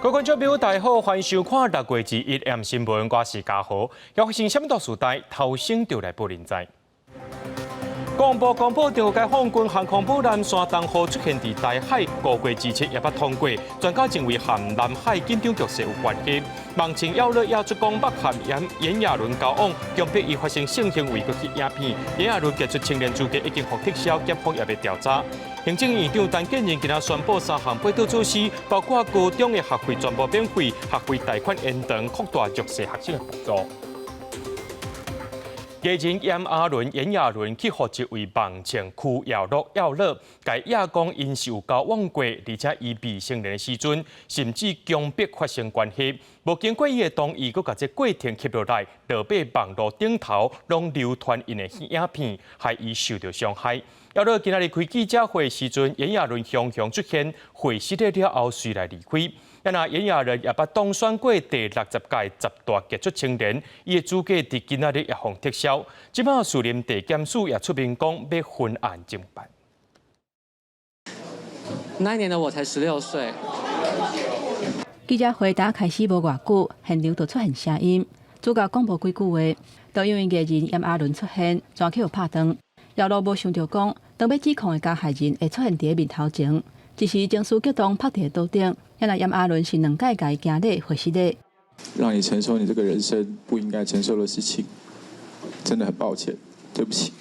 各位观众朋友，大家好，欢迎收看6月1日 AM 新闻，我是嘉豪。要发生什么大事代，头先就来报您知。国防部公布，中国解放军航空母舰山东号出现伫台海，5月之前也捌通过，专家认为和南海紧张局势有关系。目前要了亚出讲北韩炎亚纶交往，强迫伊发生性行为，佮去影片。炎亚纶提出青年资格已经获撤销，检方也要调查。行政院长陈建仁今仔宣布3项配套措施，包括高中的学费全部免费，学费贷款延长，扩大弱势学生的补助。艺人炎亚纶去互一位网前区要乐，该亚讲因是有交往过，而且伊未成年的时阵，甚至强迫发生关系。无经过伊的同意，佮把这过程翕落来，落尾网络顶头拢流传因的影片，害伊受到伤害。要乐今仔日开记者会时阵，炎亚纶雄出现，会失了后随来离开。炎亚纶也捌当选过第60届10大杰出青年，伊的资格伫今仔日也互撤销。即摆士林地检署也出面讲要分案侦办。那一年的我才16岁。记者会打开始无偌久，现场就出现声音。主角讲无几句话，都因为艺人炎亚纶出现，全去有拍断。姚乐无想到讲，当要指控的加害人会出现伫面头前。一时情绪激动，拍伫桌顶。原来炎亚纶是2届甲伊行礼会失礼，让你承受你这个人生不应该承受的事情，真的很抱歉，对不起。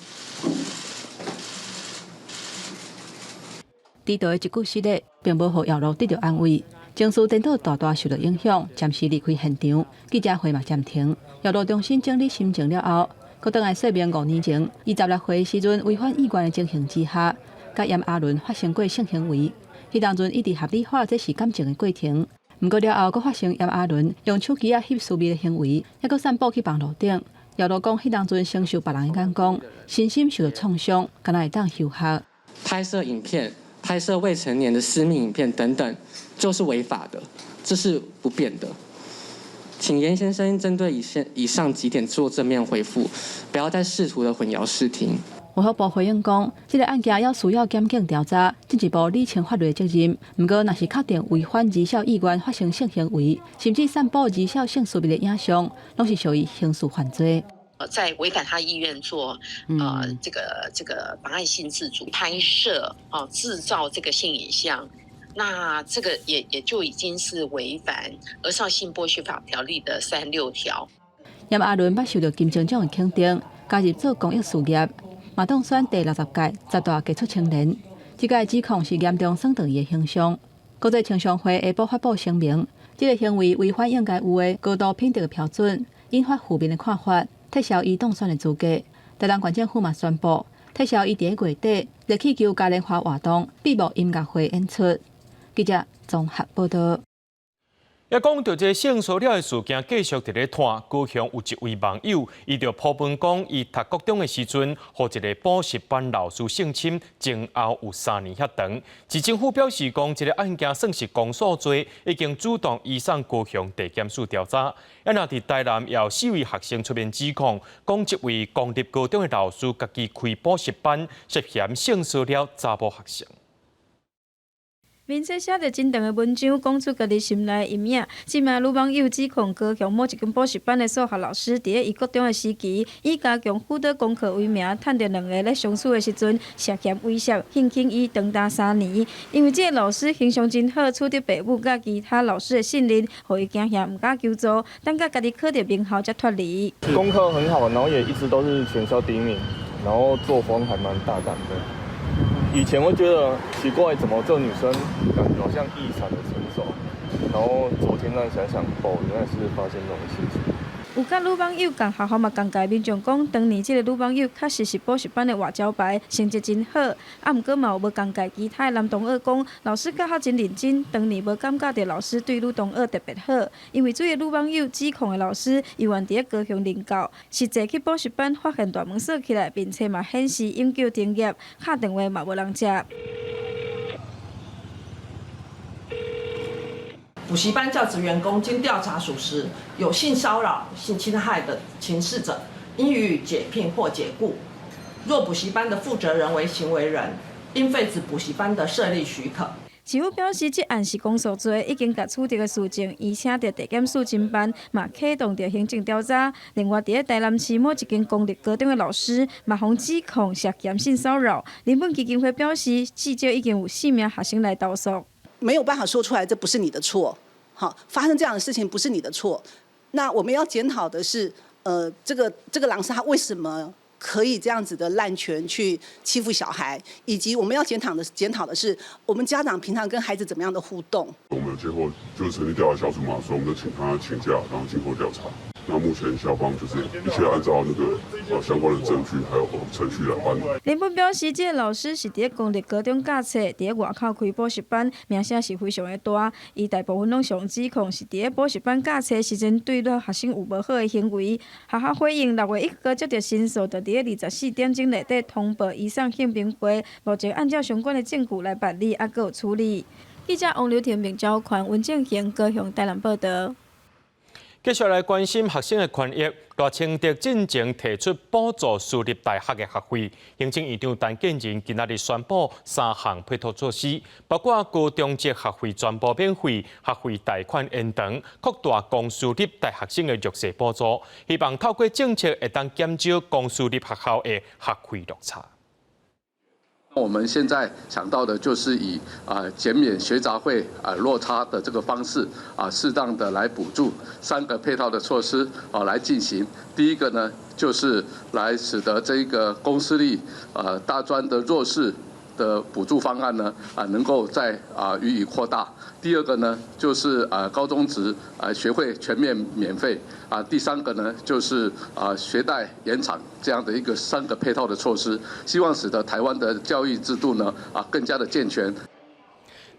低调的一句失礼，并无互姚乐得到安慰，情绪颠倒大受到影响，暂时离开现场。记者会嘛暂停，姚乐重新整理心情了后，佮倒来说明5年前伊16岁时阵违反意愿的情形之下，甲炎亚纶发生过性行为。迄当阵一直合理化这是感情的过程，不过了后佫发生炎亚纶用手机翕私密的行为，还佫散布去网络顶。姚乐讲，迄当阵承受别人的眼光，身心受到创伤，敢若会当休学。拍摄影片、拍摄未成年的私密影片等等，就是违法的，这是不变的。请严先生针对以上几点做正面回复，不要再试图的混淆视听。卫福部回应讲，这个案件要需要检警调查，进一步理清法律责任。不过，若是确定违反儿少意愿发生性行为，甚至散布儿少性私密的影像，拢是属于刑事犯罪。在违反他意愿做这个妨碍性自主拍摄制造这个性影像，那这个也就已经是违反《儿少性剥削法条例》的36条。炎亚纶捌受到金钟奖的肯定，加入做公益事业。马当选第60届10大杰出青年，这个指控是严重损害伊的形象。国际青商会下晡发布声明，这个行为违反应该有的高度品德的标准，引发负面的看法，撤销伊当选的资格。台南县政府嘛宣布，撤销伊伫月底热气球嘉年华活动闭幕音乐会演出。记者综合报道。也讲到这性骚扰的事件，继续伫咧传。高雄有一位网友，伊就抱怨讲，伊读高中的时阵，互一个补习班老师性侵，前后有3年遐长。市政府表示讲，这个案件算是公诉罪，已经主动移送高雄地检署调查。也若伫台南，也有4位学生出面指控，讲这位公立高中的老师家己开补习班，涉嫌性骚扰查某学生。面册写着真长的文章，讲出家己心内的阴影。即卖女网友指控高雄某一间补习班的数学老师，伫伊高中的时期，以加强辅导功课为名，趁着2个咧相处的时阵，涉嫌威胁性侵伊长达3年。因为这个老师形象真好，取得父母甲其他老师的信任，互伊惊吓唔敢求助，等到家己考到名校才脱离。功课很好，然后也一直都是全校第1名，然后作风还蛮大胆的。以前会觉得奇怪，怎么这女生感觉好像异常的成熟，然后昨天呢想想，原来是发生这种事情。有甲女网友共学校嘛共界民众讲，当年这个女网友确实是补习班的外招牌，成绩真好。毋过嘛有无共界其他的男同学讲，老师教学真认真，当年无感觉到老师对女同学特别好。因为这个女网友指控的老师，伊原伫高雄任教，实际去补习班发现大门锁起来，并且嘛显示永久停业，敲电话嘛无人接。补习班教职员工经调查属实，有性骚扰、性侵害的情事者，应予以解聘或解雇。若补习班的负责人为行为人，应废止补习班的设立许可。市府表示，这案是公诉罪，已经甲取得的事情，而且着地检署侦办，嘛启动着行政调查。另外，伫台南市某一间公立高中的老师，嘛被指控涉嫌性骚扰。人本基金会表示，至少已经有4名学生来投诉。没有办法说出来，这不是你的错。好，发生这样的事情不是你的错。那我们要检讨的是，这个老师他为什么可以这样子的滥权去欺负小孩，以及我们要检讨的是，我们家长平常跟孩子怎么样的互动。我们有接获就是成立调查小组嘛，所以我们就请他请假，然后经过调查。那目前校方就是一切按照那个相关的证据还有程序来办。林本表示，这个老师是伫公立高中教册，伫外口开补习班，名声是非常的大。伊大部分拢上指控是伫补习班教册时阵对待学生有无好的行为。学校回应6月1号接到申诉，就伫24点钟内底通报移送宪兵会，目前按照相关的证据来办理，还佫有处理。记者王刘婷并交款文正贤高雄台南报道。继续来关心学生的权益，大清德进前提出补助私立大学的学费。行政院长陈建仁今仔日宣布3项配套措施，包括高中职学费全部免费、学费贷款延长、扩大公私立大学生的弱势补助，希望透过政策会当减少公私立学校的学费落差。我们现在想到的就是以减免学杂费落差的这个方式适当的来补助3个配套的措施来进行。第一个呢，就是来使得这个公私立大专的弱势的补助方案呢能够再予以扩大。第二个呢，就是高中职学费全面免费第3个呢，就是学贷延长这样的一个3个配套的措施，希望使得台湾的教育制度呢更加的健全。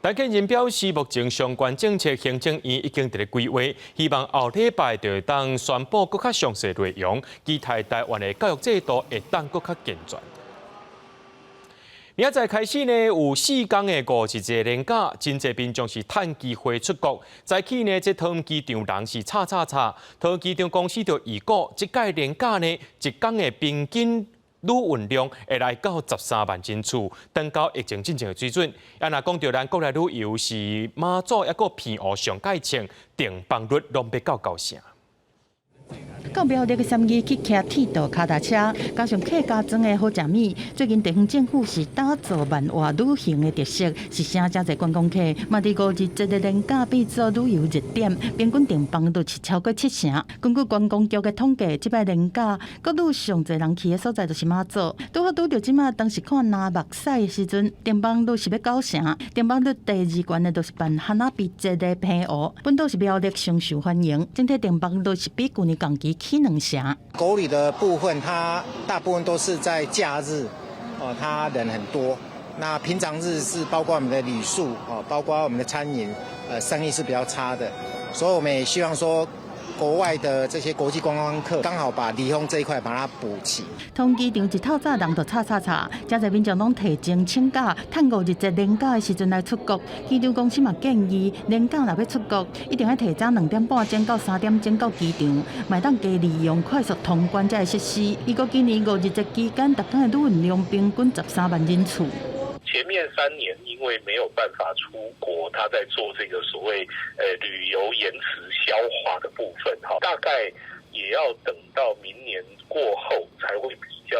陈建仁表示，目前相关政策行政院已经在规划，希望后礼拜就当宣布更加详细内容，期待台湾的教育制度会当更加健全。明仔载开始呢，有4天的51个连假，真侪民众是趁机会出国。早起呢，这桃园机场人是吵。桃园机场公司就预估，这届连假呢，一天的平均旅运量会来到13万人次，登到疫情之前的水准。若讲到咱国内旅游是马祖抑个偏湖上界前，订房率拢要到高啥？到苗栗的3日去骑铁道脚踏车，加上客家庄的好食米。最近地方政府是打造万华旅行的特色，是省真侪观光客。嘛，伫51个连假变做旅游热点，平均订房率是超过70%。根据观光局的统计，这摆连假各路上侪人去的所在就是马祖。拄好拄着即马当时看拿目屎的时阵，订房率是要90%。订房率第2悬的就是办汉仔比节的平湖，本土是苗栗上受欢迎，整体订房率是比去年同期起2成。国旅的部分，它大部分都是在假日，它人很多。那平常日是包括我们的旅宿，包括我们的餐饮，生意是比较差的。所以我们也希望说，国外的这些国际观光客刚好把离峰这一块把它补齐。通机场一透早人就吵，真侪民众拢提前请假，趁50日连假的时阵来出国。机场公司嘛建议，连假若要出国，一定要提早2点半钟到3点钟到机场，卖当加利用快速通关这个设施。伊个今年50日期间，每天的旅运量平均13万人次。前面3年因为没有办法出国，他在做这个所谓旅游延迟消化的部分，大概也要等到明年过后才会比较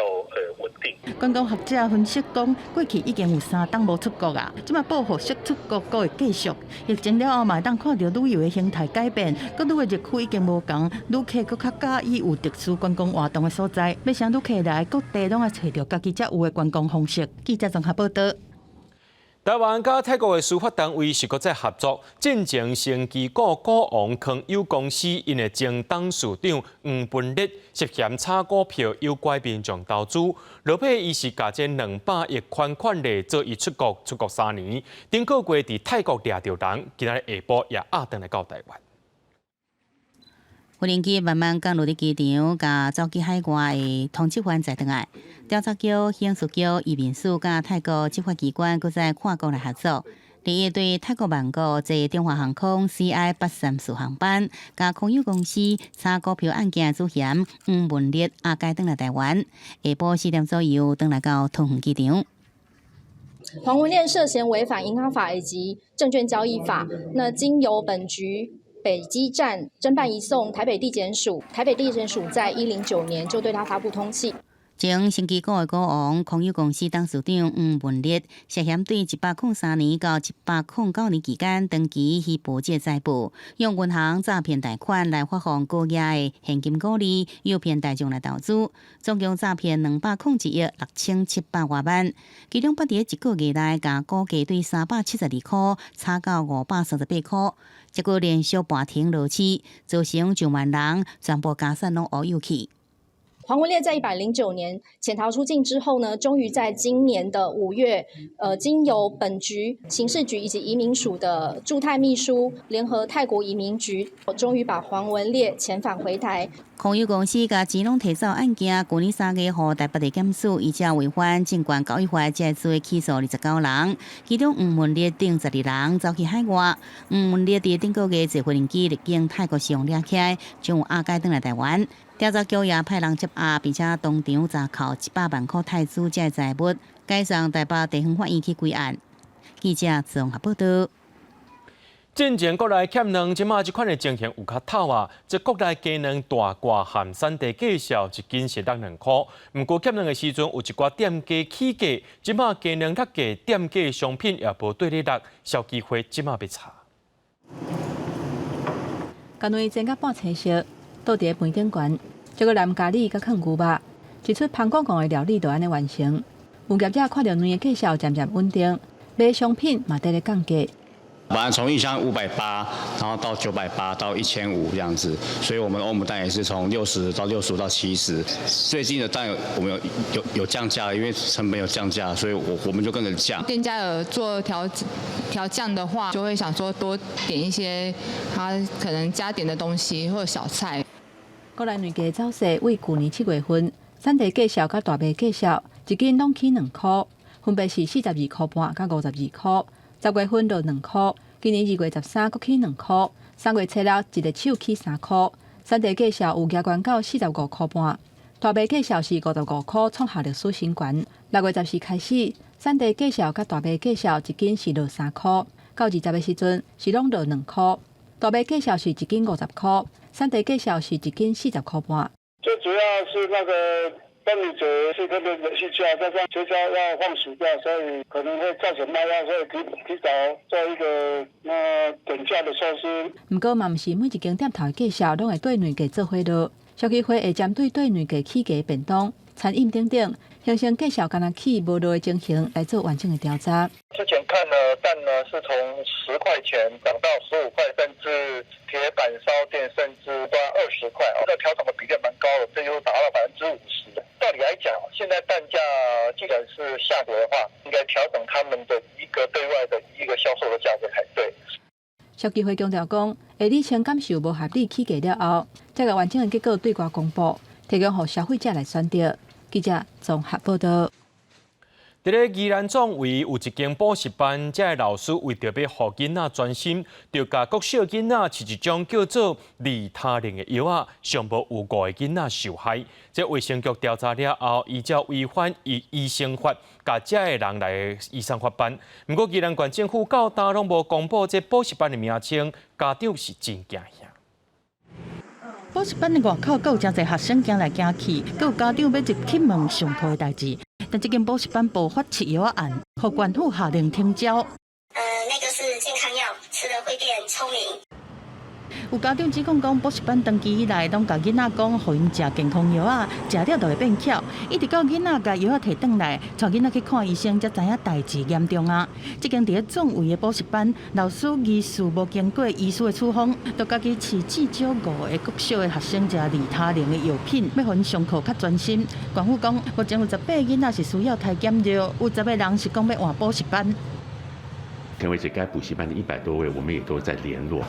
稳定。观光学者分析讲，过去已经有3档无出国啊，即马报复式出国阁会继续。疫情了后，嘛当看到旅游的形态改变，各路的热区已经无同，旅客阁较介意有特殊观光活动的所在。要想旅客来各地，拢要找到家己才有的观光方式。记者综合报道。台湾甲泰国的司法单位是搁在合作，进前成基股股王康有公司因的前董事长黄本烈涉嫌炒股票诱拐民众投资，落配伊是甲这200亿款例做伊出国3年，顶个月伫泰国掠着人，今仔日下晡也压倒来到台湾。无人机慢慢降落伫机场，甲走去海外的通缉犯载倒来。调查局、刑事局、移民署甲泰国执法机关搁在跨国来合作，第一对泰国曼谷坐中华航空 CI834航班，甲空油公司炒股票案件主嫌黄文烈押解倒来台湾，下晡4点左右倒来到桃园机场。黄文烈涉嫌违反银行法以及证券交易法，那经由本局北基站侦办移送台北地检署，台北地检署在109年就对他发布通缉。前升旗股的股王空有公司董事长黄文烈涉嫌对103年到109年期间长期虚报借债务，用银行诈骗贷款来发放高额的现金鼓励，诱骗大众来投资，总共诈骗201亿6700多万，其中不伫1个月内，甲估价对372块差到538块，结果连续半天落市，造成1万人全部家产拢乌有去。黄文烈在109年潜逃出境之后呢，终于在今年的5月，经由本局刑事局以及移民署的驻泰秘书联合泰国移民局，终于把黄文烈遣返回台。空有公司甲钱拢提走案件，去年3月予台北地检署依照违反证券交易法这罪起诉29人，其中黄文烈等12人走去海外。黄文烈伫顶个月坐飞机入境泰国使用掠起来，将有押解回来台湾。调查局也派人接押，并且当场查扣100万块泰铢这财物，改上台北地方法院去归案。记者综合报道。进前国内欠卵，即马即款的情形有较透啊！即国内鸡卵大挂含产地介绍一斤是2块，毋过欠卵的时阵有一寡店家起价，即马鸡卵落价，店家商品也无对你落，消基会即马要查。干内煎甲半青色，倒伫饭顶悬，一个蓝咖喱甲放牛肉，一出香港的料理就安尼完成。有业者看到卵的介绍渐渐稳定，买商品嘛得咧降价。本来从1箱580，然后到980到1500这样子，所以我们欧姆蛋也是从60到65到70。最近的蛋我们有降价，因为成本有降价，所以我们就跟着降。店家有做调降的话，就会想说多点一些他可能加点的东西或者小菜。国内卵价走势为去年7月份，产地介绍甲大麦介绍一斤拢起2块，分别是42块半甲52块。10月份落2块，今年2月13阁起2块，3月7日一个手起3块。产地介绍有加悬到45块半，大麦介绍是55块，创下历史新高。6月14开始，产地介绍甲大麦介绍一斤是落3块，到20的时阵是拢落2块。大麦介绍是一斤50块，产地介绍是一斤40块半。最主要是那个端午节是特别连续假，加上学校要放暑假，所以可能会造成卖压，所以提早做一个减价的措施。不过嘛，毋是每一间店头的介绍拢会对卵价做伙落，消基会会针对对卵价起价便当、餐饮等等，形成介绍敢若起无落的情形来做完整的调查。之前看了蛋呢，是从10块钱涨到15块，甚至铁板烧店甚至到20块这调整的比例蛮高的，这就达到50%。道理来讲，现在蛋价既然是下跌的话，应该调整他们的一个对外的一个销售的价格才对。消基会强调讲，下理清感受无合理起价了后，再个完整的结果对外公布，提供予消费者来选择。记者综合报道。伫咧宜兰总围有一间补习班，这个老师为着要互囡仔专心，就甲国小囡仔饲一种叫做利他林的药啊，上无有5个囡仔受害。这卫生局调查了后，依照违反医生法，甲这个人来医生法办。不过宜兰县政府到今拢无公布这补习班的名称，家长是真惊吓。补习班的外口，还有真侪学生行来行去，还有家长要入去问上课的代志。但这间补习班爆发吃药案，互县府下令停招。那个是健康药，吃了会变聪明。有家长指控讲，补习班长期以来拢甲囡仔讲，互因食健康药啊，食了就会变巧，一直到囡仔甲药啊摕转来，带囡仔去看医生，才知影代志严重啊。这间伫咧总围的补习班，老师疑似无经过医师的处方，就家己饲至少5个国小的学生食利他林的药品，要互因上课较专心。县府讲，目前有18个囡仔是需要胎检药，有10个人是讲要换补习班。天为止，该补习班的100多位，我们也都在联络，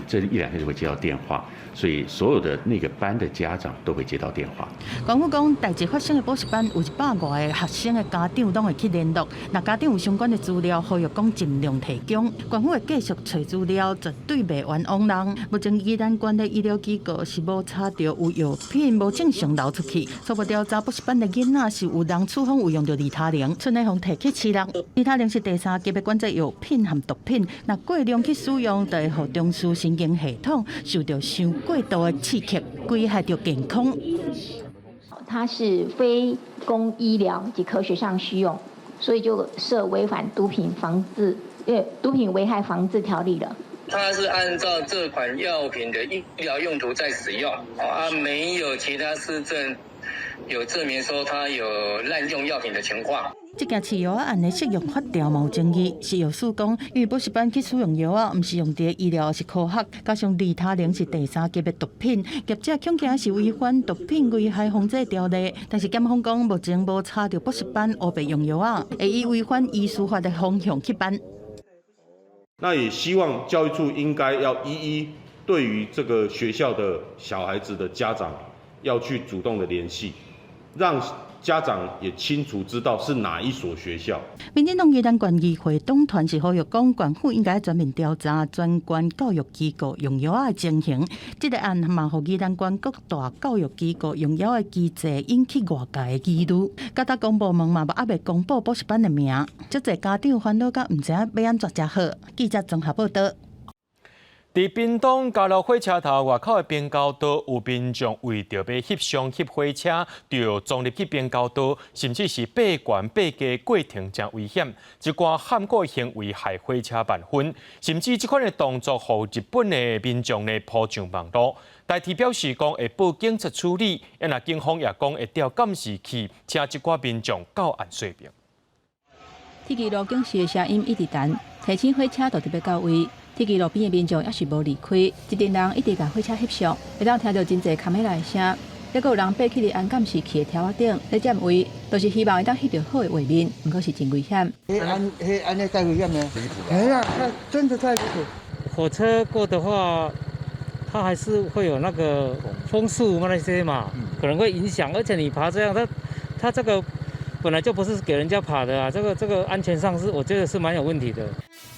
这1-2天就会接到电话，所以所有的那个班的家长都会接到电话。官府讲，代志发生的补习班有100多个学生的家长拢会去联络，那家长有相关的资料，呼吁讲尽量提供。官府会继续找资料，绝对袂冤枉人。目前宜兰县的医疗机构是无查到有药品无正常流出去，初步调查补习班的囡仔是有人处方有用到利他灵，村内方提起7人，利他灵是第3级别管制药品和毒品，那过量去使用，就会让中枢神经系统受到伤过度的刺激，危害到健康。它是非公医疗及科学上需用，所以就涉违反毒品危害防治条例了。它是按照这款药品的医疗用途在使用，没有其他施证有证明说它有滥用药品的情况。这件吃药案的适用法条嘛有争议，是药师讲，因为补习班去使用药啊，唔是用伫医疗，是科学，加上利他灵是第3级的毒品，业者恐惊是违反毒品危害防治条例。但是检方讲，目前无查到补习班乌白用药啊，会以违反医师法的方向去办。那也希望教育处应该要一对于这个学校的小孩子的家长，要去主动的联系，让家长也清楚知道是哪一所学校。民进党宜兰县议会党团是呼吁讲，县府应该全面调查专管教育机构用药的情形。这个案嘛，互宜兰县各大教育机构用药的机制引起外界的疑虑。各大公部门嘛，还未公布补习班的名，足侪家长烦恼，甲唔知要安怎才好。记者综合报道。在屏东交流火车头外口的边交道，有民众为着要翕相翕火车，就撞入去边交道，甚至是爬悬爬低过程真危险。一寡喊过行为害火车万分，甚至这款的动作，互日本的民众呢铺上网络。代替表示讲会报警察处理，那警方也讲会调监视器，请这寡民众到案说明。铁骑路警示的声音一直弹，提醒火车到底要到位。铁骑路边的民众也是无离开，一群人一直甲火车翕相，会当听到真侪卡梅拉的声，还佫有人爬起伫安监视器的条仔顶咧占位，都是希望会当翕到好的画面，毋过是真危险。安尼太危险了，哎呀，真的太离谱。火车过的话，它还是会有那个风速那些嘛，可能会影响，而且你爬这样，它这个本来就不是给人家爬的啊，这个安全上是我觉得是蛮有问题的。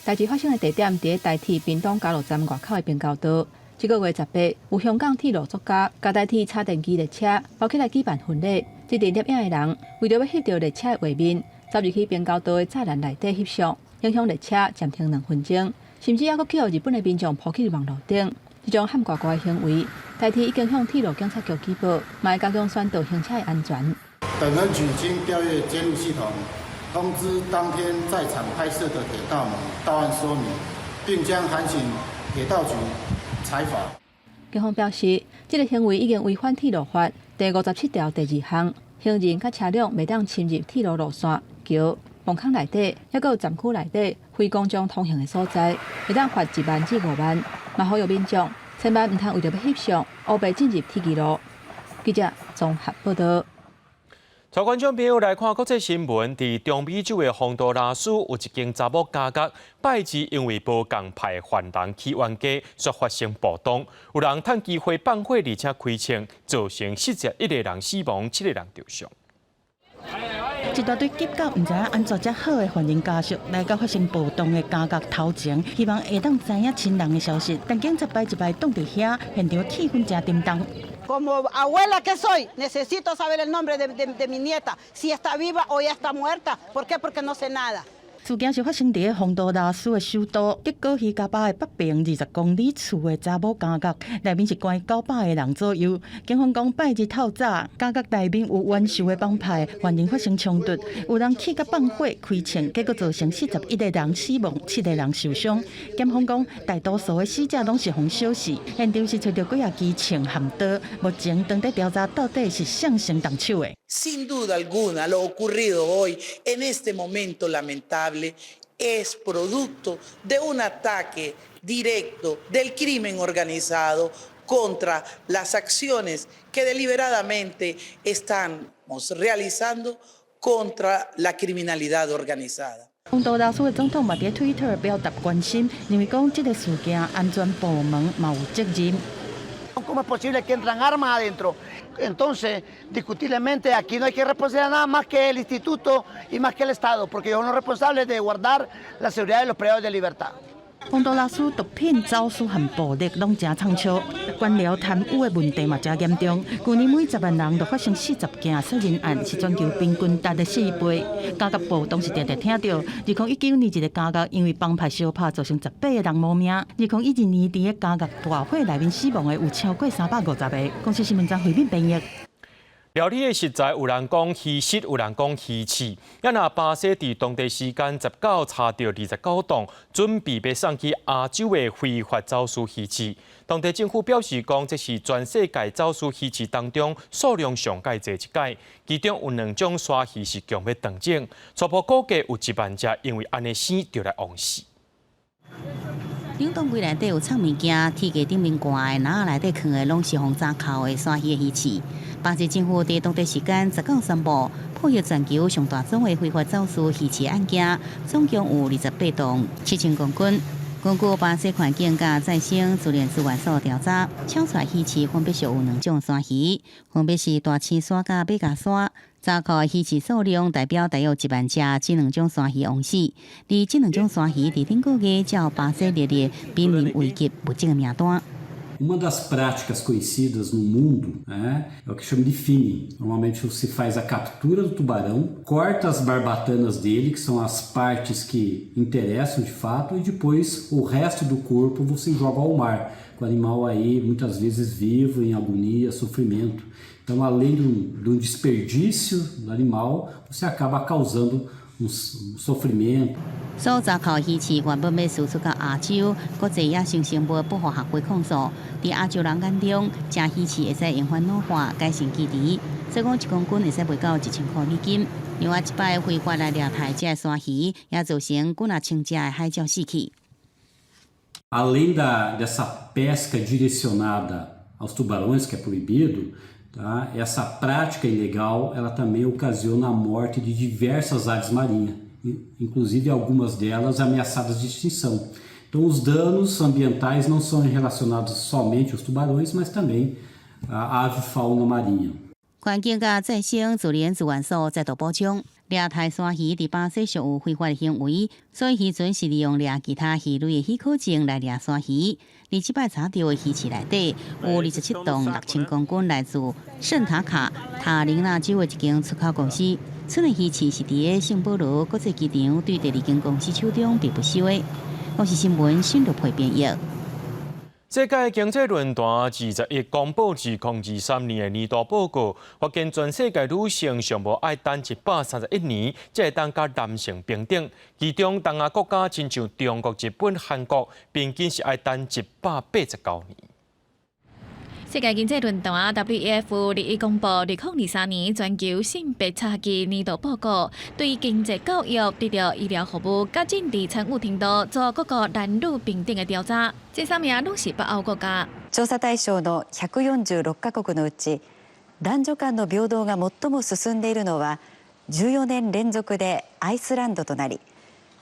代志发生的地点伫台铁屏东交流站外口的边交道。这个月18，有香港铁路作家甲台铁插电机列车包起来举办婚礼，这伫摄影的人为着要翕到列车的画面，走入去边交道的栅栏内底翕相，影响列车暂停2分钟，甚至还佫叫日本的民众抛弃网络顶。这种喊呱呱的行为，台铁已经向铁路警察局举报，嘛会加强宣导行车的安全。本人取经调阅监录系统，通知当天在场拍摄的铁道们到案说明，并将函请铁道局裁罚。警方表示，这个行为已经违反铁路法第57条第2项，行人甲车辆袂当侵入铁路路线、桥、墓坑内底，还佫有站区内底非公众通行的所在，会当罚1万至5万。嘛，呼吁民众千万唔通为着要翕相，乌白进入铁骑路。记者综合报道。带观众朋友来看国际新闻，伫中美洲的洪都拉斯有一间查某家角拜二因为无共派犯人起冤家，却发生暴动，有人趁机会放火，而且开枪，造成41个人死亡，7个人受伤。一大堆急到唔知影安怎才好的犯人家属来到发生暴动的家角头前，希望会当知影亲人的消息，但警察排一排挡伫遐，现场气氛真沉重。Como abuela que soy, necesito saber el nombre de mi nieta, si está viva o ya está muerta. ¿Por qué? Porque no sé nada. 事件是发生伫洪都拉斯的首都德戈希加巴的北边20公里处的查某家角，内面是关900个人左右。警方讲，拜日透早，家角内面有冤仇的帮派，犯人发生冲突，有人起甲放火开枪，结果造成41个人死亡，7个人受伤。检方讲，大多数的死者拢是防小事，现场是找到几啊支枪和刀，目前正在调查到底是谁先动手的。Sin duda alguna, lo ocurrido hoy, en este momento lamentable, es producto de un ataque directo del crimen organizado contra las acciones que deliberadamente estamos realizando contra la criminalidad organizada. 洪都拉斯的总统嘛伫 Twitter 表达关心，认为讲这个事件安全部门嘛有责任。¿Cómo es posible que entran armas adentro? Entonces, discutiblemente aquí no hay que responsabilizar nada más que el instituto y más que el Estado, porque ellos son los responsables de guardar la seguridad de los privados de libertad. 洪都拉斯毒品走私和暴力拢真猖獗，官僚贪污的问题嘛真严重。去年每10万人就发生40件杀人案，是全球平均达的4倍。加甲部当时常常听到，2019年一个加甲因为帮派相拍造成18个人无命，2012年伫个加甲大火内面死亡的有超过350个。公司新闻站回面编译。料理的食材有人讲稀释，有人讲稀释。也若巴西伫当地时间19查到29栋，准备要送去亚洲的非法走私鱼翅。当地政府表示讲，这是全世界走私鱼翅当中数量上介侪一届，其中有2种沙鱼是强要断种，初步估计有1万只因为安尼生就来枉死。冷冻柜内底有藏物件，铁架顶面挂的，哪内底放的拢是红炸烤的沙鱼的鱼翅。巴西政府伫当地时间19宣布，破获全球上大宗的非法走私鱼翅案件，总共有28栋，7000公斤。根据巴西环境甲再生自然资源所调查，抢出来鱼翅分别是有2种沙鱼，分别是大青沙甲白甲沙。查扣的鱼翅数量代表大约1万只，这2种沙鱼枉死。而这2种沙鱼伫顶个月才巴西列入濒临危急物种的名单。Uma das práticas conhecidas no mundo é o que chama de finning. Normalmente se faz a captura do tubarão, corta as barbatanas dele, que são as partes que interessam de fato, e depois o resto do corpo você joga ao mar, com o animal aí muitas vezes vivo, em agonia, sofrimento. Então, além do desperdício do animal, você acaba causando sofrimento. 所查扣鱼翅原本要输出到亚洲，国际野生生物保护协会控诉，伫亚洲人眼中，食鱼翅会使延缓老化、改善记忆，所以讲1公斤会使卖到1000块美金。另外，一摆非法来掠台这沙鱼，也造成几啊千只的海鸟死去。Além dessa pesca direcionada aos tubarões, que é proibido, tá? Essa prática ilegal, ela também ocasiona a morte de diversas aves marinhas, inclusive algumas delas ameaçadas de extinção. Então, os danos ambientais não são relacionados somente aos tubarões, mas também à avifauna marinha. 环境甲再生自然资源所再度补充，掠台沙鱼伫巴西属有非法的行为，所以渔船是利用掠其他鱼类的许可证来掠沙鱼。而即摆查到的鱼翅内底有27栋6000公斤来自圣塔卡塔琳娜州的一间出口公司。此类鱼翅是伫个圣保罗国际机场对第2间公司手中被没收的。我是新闻新闻配编译。世界经济论坛21公布2023年的年度报告，发现全世界女性尚无爱等131年，才会当甲男性平等。其中东亚国家亲像中国、日本、韩国，平均是爱等189年。世界经济论坛 WEF 日公布2023年全球性别差距年度报告，对经济、教育、得到医疗服务、甲政治参与程度做各个男女平等的调查，这3名拢是北欧国家。調査対象の146カ国のうち、男女間の平等が最も進んでいるのは14年連続でアイスランドとなり、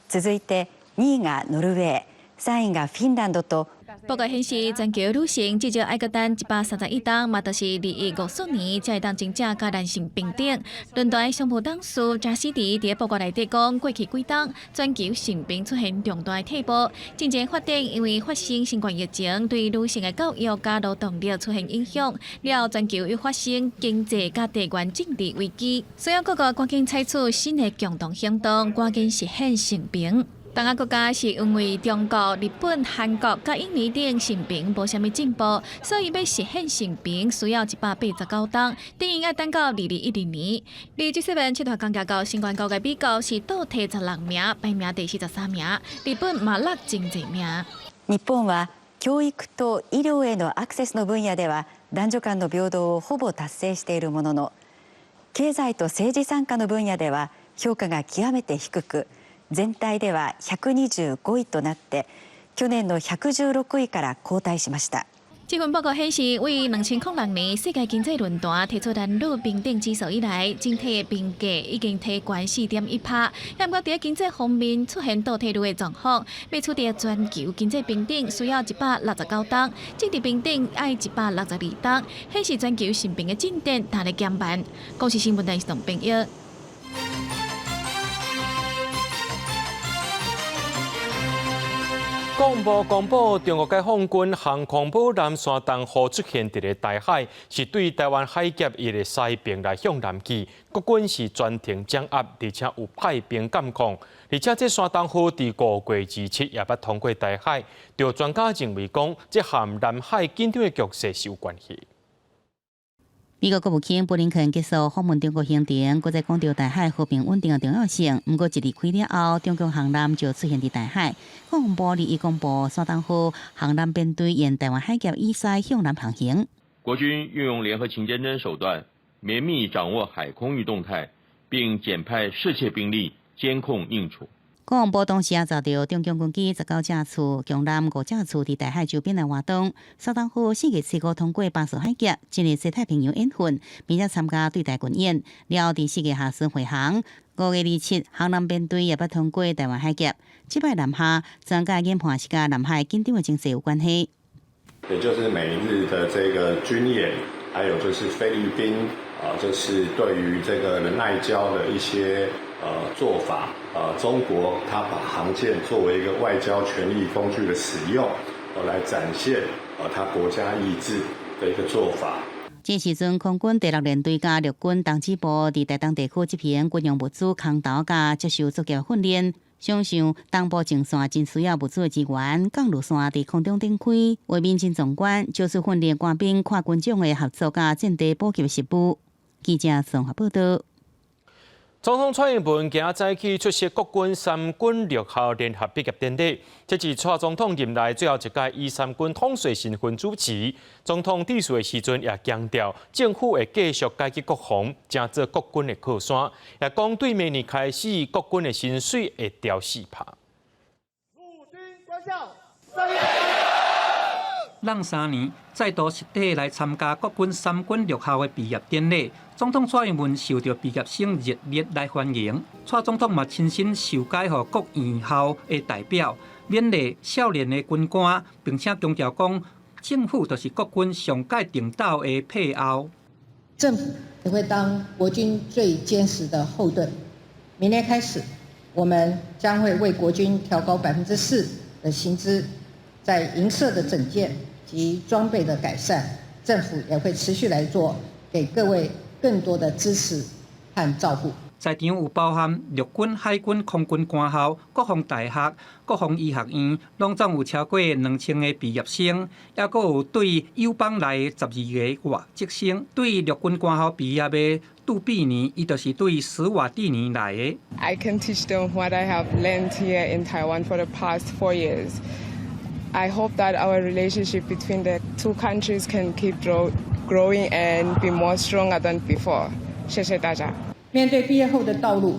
続いて2位がノルウェー、3位がフィンランドと。报告显示，全球女性至少爱搁等131档，嘛，就是2054年才会当真正甲男性平等。论坛商务董事查斯蒂伫报告内底讲，过去几档全球性别出现重大退步，真正发展因为发生新冠疫情，对女性的教育甲劳动力出现影响，了全球又发生经济甲地缘政治危机，所以各国赶紧采取新的共同行动，赶紧实现性平。东亚国家是因为中国、日本、韩国甲印尼等性平无虾米进步，所以要实现性平需要189档，等于要等到2010年。而G7集团公告到新冠高嘅美国是倒退16名，排名第43名，日本嘛落真济名。日本は教育と医療へのアクセスの分野では男女間の平等をほぼ達成しているものの、経済と政治参加の分野では評価が極めて低く。全体では125位となって去年の116位から後退しました。这份报告显示，为2006年世界经济论坛提出男女平等指数以来，整体评价已经提悬4.1%。不过，在经济方面出现倒退路的状况，要取得全球经济平等需要169档，政治平等要162档，显示全球新平的进展还在减慢。公视新闻台是董炳耀。国防部公布，中国解放军航空母舰山东号出现伫个大海，是对台湾海峡伊个西边来向南去。国军是专程掌握，而且有派兵监控。而且这山东号伫5月27也捌通过大海，就专家认为讲，这和南海紧张的局势是有关系。美国国务卿布林肯结束访问中国行程，佮在强调台海和平稳定的重要性。不过一日开了后，中共航艦就出现伫大海。国防部日公布，山东号航艦编队沿台湾海峡以西向南航行。国军运用联合勤监侦手段，绵密掌握海空域动态，并检派适切兵力监控应处。国防部当时也查到中共军机19架次、共艦5架次伫大海周边来活动。山东号4月7号通过巴士海峡，进入西太平洋演训，并且参加对台军演。了后伫4月下旬回航。5月27，航艦编队也捌通过台湾海峡。这摆南下，专家研判是甲南海紧张的情势有关系。也就是美日的这个军演，还有就是菲律宾就是对于这个外交的一些做法。中国它把航舰作为一个外交权力工具的使用，来展现它国家意志的一个做法。这时阵，空军第6联队甲陆军党支部伫台东地区执行军用物资空投甲接受作业训练。想想东部前线真需要物资的资源，降落线伫空中展开，画面真壮观，就是训练官兵跨军种的合作甲战地补给实务。记者综合报道。总统蔡英文今仔早起出席国军3军6校联合毕业典礼，这是蔡总统任内最后一届以3军统帅身份主持。总统致辞的时阵也强调，政府会继续改革国防，成做国军的靠山，也讲对明年开始，国军的薪水会调4%。陆军官校3月。让3年再度实体来参加国军3军6校的毕业典礼，总统蔡英文受到毕业生热烈来欢迎。蔡总统嘛亲身授解予各院校的代表，勉励少年的军官，并且强调讲，政府就是国军上届领导的配偶。政府也会当国军最坚实的后盾。明年开始，我们将会为国军调高4%的薪资，在营舍的整建及装备的改善，政府也会持续来做，给各位更多的支持和照顾。在场有包含陆军、海军、空军官校、国防大学、国防医学院，拢总有超过2000个毕业生，也佫有对友邦来12个外籍生。对陆军官校毕业的杜碧年，伊就是对史瓦蒂尼来的。I can teach them what I have learned here in Taiwan for the past 4 years. I hope that our relationship between the two countries can keep growing and be more stronger than before. 谢谢大家。面对毕业后的道路，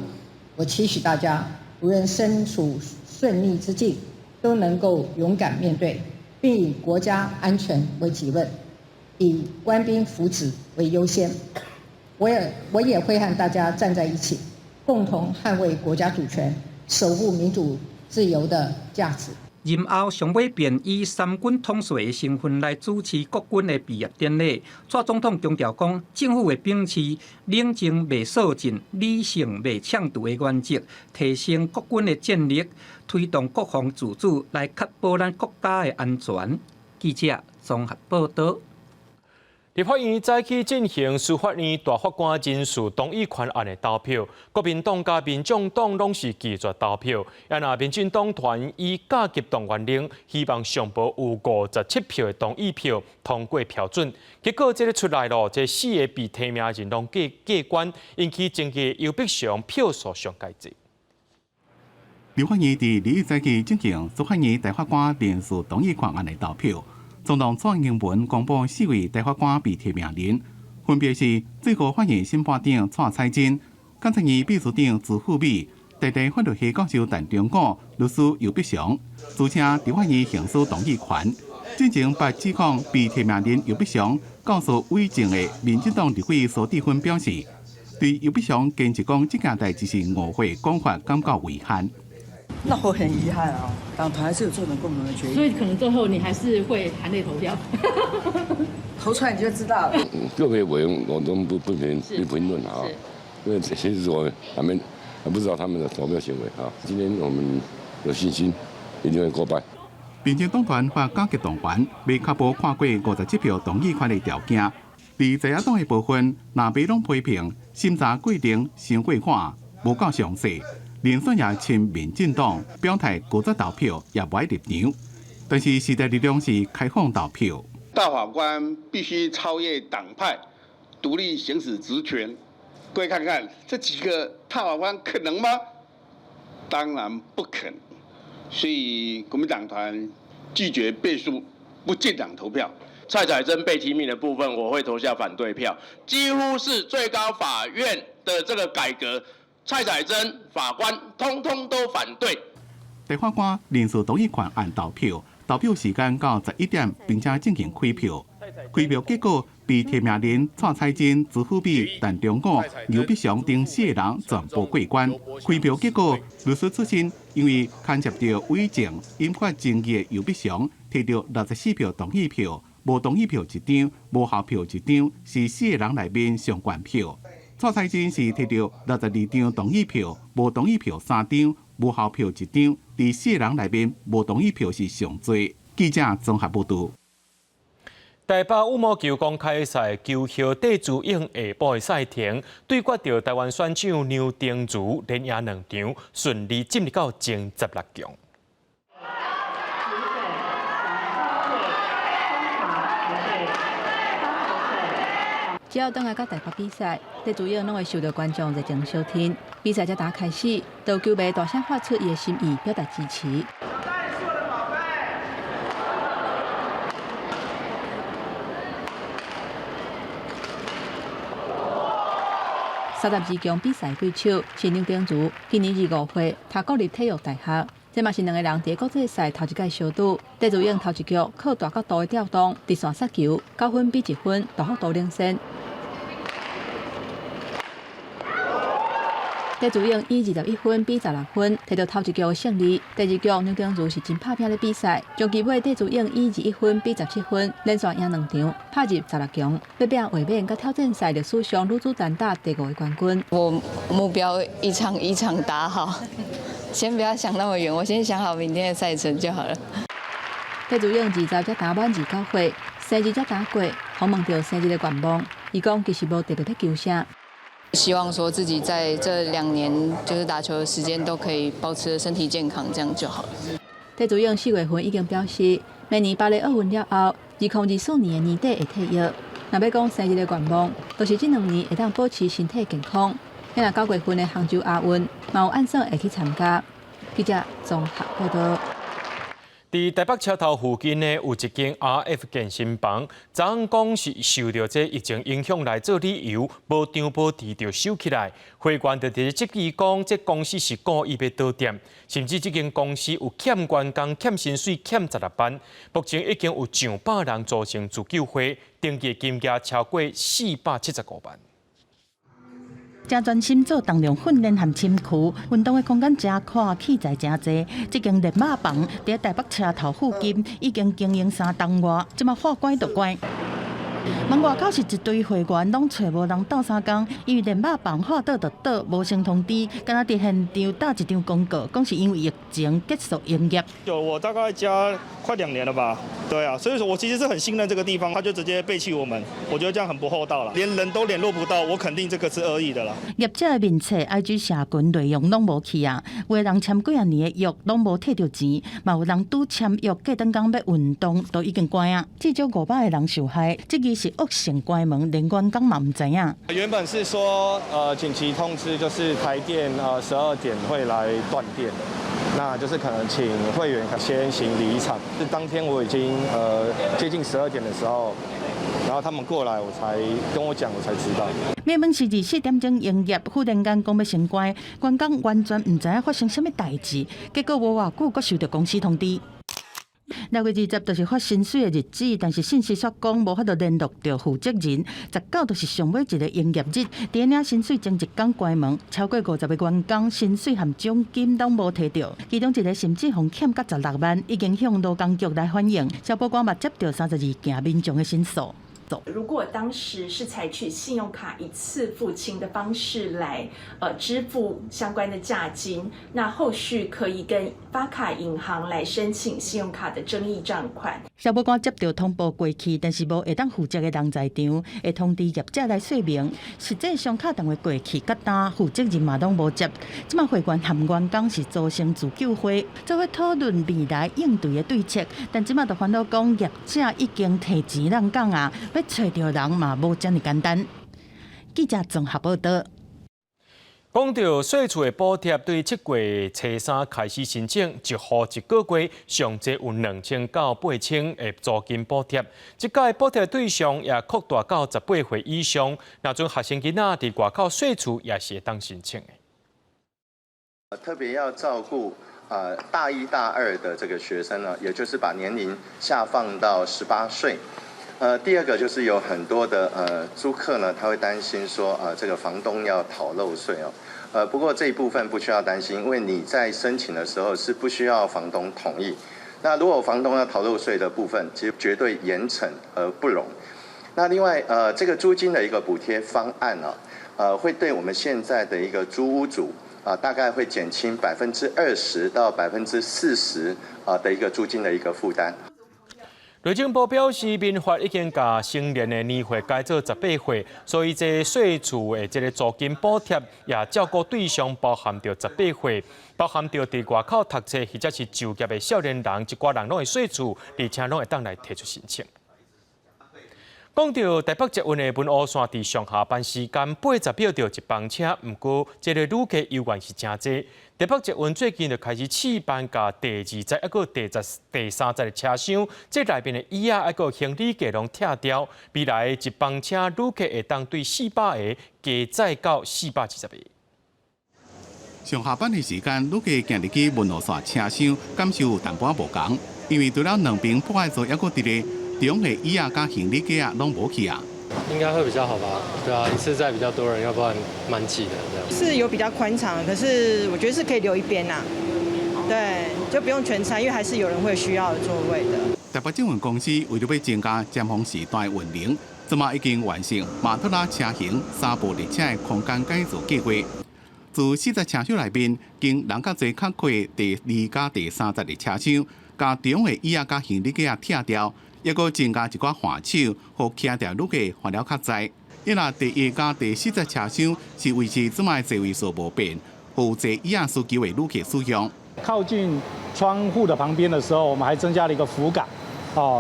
我期许大家无论身处顺利之境，都能够勇敢面对，并以国家安全为己任，以官兵福祉为优先。我也会和大家站在一起，共同捍卫国家主权，守护民主自由的价值。任后上尾便以3军统帅的身份来主持国军的毕业典礼。蔡总统强调讲，政府会秉持冷静袂肃静、理性袂抢渡的原则，提升国军的战力，推动国防自主，来确保咱国家的安全。记者综合报道。立法院早起进行司法院大法官人事同意权案的投票，国民党甲民众党拢是拒绝投票。也那民进党团以加急动员令，希望上报有57票的同意票通过票准。结果这个出来了，这4个被提名人拢过关，引起争议又必上票数上介济。立法院伫2日早起进行司法院大法官人事同意权案的投票。总统蔡英文公布4位大法官被提名人，分别是最高法院审判长蔡彩珍、监察院秘书长朱富美、台大法律系教授陈中国、律师尤必祥，组成立法院行使同意权。这进前把指控被提名人尤必祥告诉伪证的民进党立委苏智芬表示，对尤必祥坚持讲这件代志是误会讲法，感到遗憾。那我很遗憾啊，党团还是有做成共同的决议，所以可能最后你还是会含泪投票。投出来你就知道了。个别委员我都不评论啊，因为其实我还不知道他们的投票行为啊。今天我们有信心一定会过半。民进党团和高级党员未确保看过57票同意权的条件，在在野党的部分，若被拢批评审查过程伤过缓，无够详细。连选也亲民进党，表态固执投票也不爱入场。但是时代力量是开放投票。大法官必须超越党派，独立行使职权。各位看看这几个大法官可能吗？当然不肯。所以国民党团拒绝背书，不进党投票。蔡彩珍被提名的部分，我会投下反对票。几乎是最高法院的这个改革，蔡彩珍法官通通都反对。地法官人事同意权案投票，投票时间到11点，并且进行开票。开票结果，被提名人蔡彩珍、朱富美、陈忠武、刘必祥等4个人全部过关。开票结果，律师出身，因为牵涉到伪证、引发争议的刘必祥，摕到64票同意票，无同意票1张，无效票1张，是4个人内面上悬票。蔡彩珍是摕到62张同意票，无同意票3张，无效票1张，在4个人内面无同意票是上多。记者综合报道。台北羽毛球公开赛球后戴资颖下晡的赛程，对决到台湾选手牛丁如连赢2场，顺利进入到前16强。只要等下到台北比赛，戴资颖拢会受到观众热情收听。比赛才打开始，都球迷大声发出伊的心意，表达支持。32强比赛对手是牛丁如，今年25岁，读国立体育大学。这嘛是两个人在国际赛头一届相赌。戴资颖头一局靠大角度的调动，直线杀球，9分比1分，大幅度领先。戴资颖以21分比16分，摕到头一局的胜利。第二局牛丁如是真拍拼的比赛，终期尾戴资颖以21分比17分，连续赢2场，拍入16强，要拼卫冕甲挑战赛历史上女子单打第5个冠军。我目标一场一场打好，先不要想那么远，我先想好明天的赛程就好了。戴资颖20才打满29岁，生日才打过，访问到生日的愿望，伊讲其实无特别要求啥。希望说自己在这2年就是打球的时间都可以保持身体健康，这样就好了。戴资颖4月份已经表示，明年巴黎奥运了后，2024年的年底会退役。若要讲生日的愿望，就是这2年会当保持身体健康。今日9月份的杭州亚运，嘛有按算会去参加。记者综合报道。伫台北车头附近呢，有一间 RF 健身房，昨昏讲是受到这疫情影响来做理由，无张无弛就收起来。会员就质疑讲，这公司是故意要倒店，甚至这间公司有欠员工、欠薪水、欠16班。目前已经有上百人组成自救会，登记金额超过475万。真专心做重量训练和深区，运动的空间真宽，器材真多。这间热肉房在台北车头附近已经经营3档外，即马话关就关。门外口是一堆会员，拢找无人斗3工，因为热肉房话倒就倒，无先通知，敢若伫现场打一张公告，讲是因为疫情结束营业。我大概加快2年了吧，对啊，所以说我其实是很信任这个地方，他就直接背弃我们，我觉得这样很不厚道了，连人都联络不到，我肯定这个是恶意的啦。业者的面册、IG 社群内容拢无去啊，有的人签几啊年的约拢无摕到钱，嘛有人拄签约过等讲要运动，都已经关啊，至少500个人受害，这个是恶性关门，连员工嘛唔知影。原本是说紧急通知，就是台电12点会来断电，那就是可能请会员先行离场。是当天我已经接近12点的时候，然后他们过来，我才跟我讲，我才知道。灭门是24点钟营业，忽然间讲要先关，员工完全唔知影发生什么代志，结果无偌久，阁收到公司通知。6月20就是发薪水的日子，但是信息说讲无法度联络到负责人。19就是上尾一个营业日，第领薪水前一天关门，超过50个员工薪水含奖金拢无摕到，其中一个甚至还欠到16万，已经向劳工局来反映。消保官嘛接到32件民众的申诉。如果当时是采取信用卡一次付清的方式来支付相关的价金，那后续可以跟发卡银行来申请信用卡的争议账款。消保官接到通报过去，但是无会当负责的人在场，会通知业者来说明。实际上卡电话过去，甲单负责人嘛拢无接。即马会员含员工是组成自救会，做伙讨论未来应对的对策。但即马就烦恼讲，业者已经提钱人讲啊，要找到人嘛无这么简单。记者综合报道。讲到税厝的补贴，对7月初3开始申请，1户1个月上侪有2000到8000的租金补贴。即届补贴对象也扩大到18岁以上，那种学生囡仔伫外口税厝也是会当申请的。特别要照顾大1、大2的这个学生呢，也就是把年龄下放到18岁。第二个就是有很多的租客呢，他会担心说这个房东要逃漏税哦。不过这一部分不需要担心，因为你在申请的时候是不需要房东同意。那如果房东要逃漏税的部分，其实绝对严惩而不容。那另外这个租金的一个补贴方案呢，会对我们现在的一个租屋主大概会减轻20%到40%的一个租金的一个负担。内政部表示，民法已经把成年的年岁改做18岁，所以这税厝的这个租金补贴也照顾对象包含着18岁，包含着伫外口读册或者是就业的少年人，一寡人拢会税厝，而且拢会当来提出申请。讲到台北捷运的文湖线伫上下班时间80秒就一班车，不过这个旅客游玩是真多。台北捷运最近就开始试办甲第2节、第3节的车厢，这内面的椅仔还有行李架拢拆掉，未来一班车旅客会当对400个加载到420个。上下班的时间，旅客行入去文湖线车厢，感受有淡薄无同，因为除了两边不爱坐，还佫伫咧。中的椅啊，加行李架啊，拢无去啊。应该会比较好吧？对啊，一次载比较多人，要不然蛮挤的这样。是有比较宽敞，可是我觉得是可以留一边呐。对，就不用全拆，因为还是有人会需要座位的。台北捷运公司为了要增加尖峰时段运能，即马已经完成马特拉车型3部列车的空间改造计划。自40车厢内面，经人较侪较贵第2加第3节的车厢，加中的椅啊加行李架拆掉。也佫增加一寡换手，互徛在旅客换了较载。因若第1加第4节车厢是维持即卖座位数无变，互坐椅仔需求的旅客使用。靠近窗户的旁边的时候，我们还增加了一个扶杆，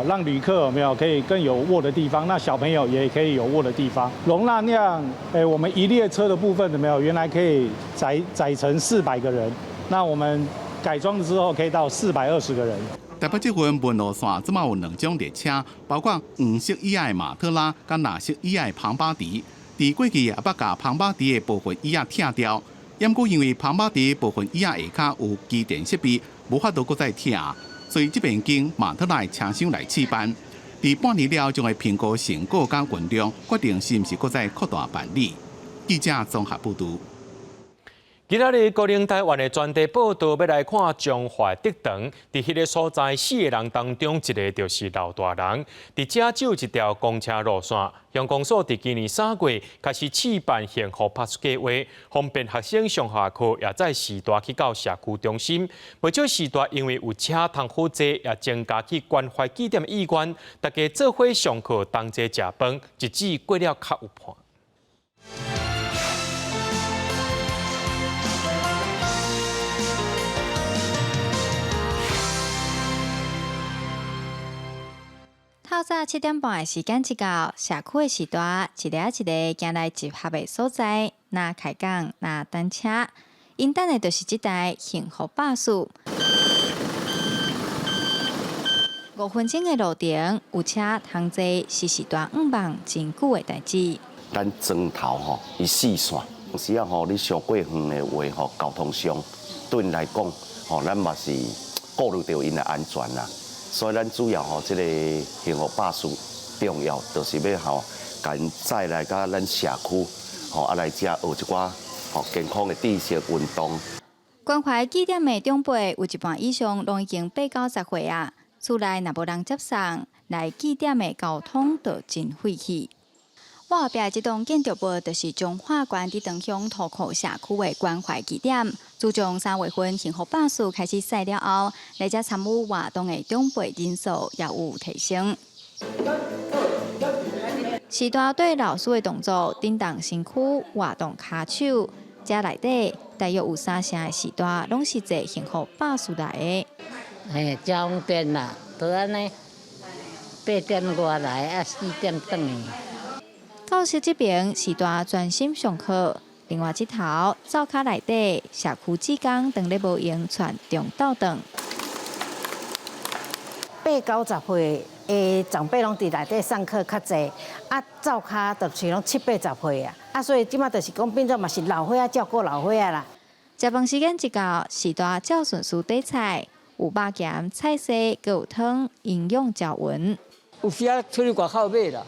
让旅客有没有可以更有卧的地方，那小朋友也可以有卧的地方，容纳量，我们一列车的部分有没有？原来可以载成400个人，那我们改装之后可以到420个人。台北捷运文湖线即马有2种列车，包括黄色椅仔的马特拉，甲蓝色椅仔的庞巴迪。伫过去也捌甲庞巴迪的部分椅仔拆掉，不过因为庞巴迪部分椅仔下骹有机电设备，无法度搁再拆，所以这边经马特拉的车厢来试办。伫半年了，将会评估成果甲运量，决定是毋是搁再扩大办理。记者综合报道。今仔日高雄台湾的专题报道，要来看中华竹塘。伫迄个所在，4个人当中，一个就是老大人。伫遮只有一条公车路线，乡公所伫今年3月开始试办幸福巴士计划，方便学生上下课，也在时代去到社区中心。不少时代因为有车通好坐，也增加去关怀据点的意愿。大家做伙上课，同齐食饭，日子过了较有伴。透早7点半的时间一到，社区的时代一个一个行来集合的所在，若开讲，若等车，因等的就是这台幸福巴士。5分钟的路程，有车通坐是时段5万真久的代志。咱砖头吼，伊4线，有时啊吼，你上过远的话吼，交通上对因来讲，吼，咱嘛是顾虑到因的安全啦。所以咱主要吼，这个幸福巴士重要就是要吼，甲因载来甲咱社区，吼来遮学一寡吼健康的知识、运动。关怀据点的长辈有一半以上拢已经80-90岁啊，厝内若无人接送，来据点的交通就真废气。我后壁这栋建筑物就是中华关伫长乡土库社区的关怀据点。自从3月份幸福巴士开始驶了后，来遮参与活动的长辈人数也有提升。时代对老师的动作，震动身躯，活动骹手。遮内底大约有3成的时代，拢是坐幸福巴士来的。嘿，交通便啦，都安尼8点外来啊，4点转去。教室这边时代专心上课，另外一头灶骹内底社区职工当咧无用传中斗顿。 80-90岁的长辈拢伫内底上课较济，啊，灶骹就是拢70-80岁啊，所以即马就是讲变做嘛是老岁仔照顾老岁仔啦。食饭时间一到，时代照顺序底菜，有肉咸、菜色，佮有汤，营养较匀。有时啊出去外口买啦，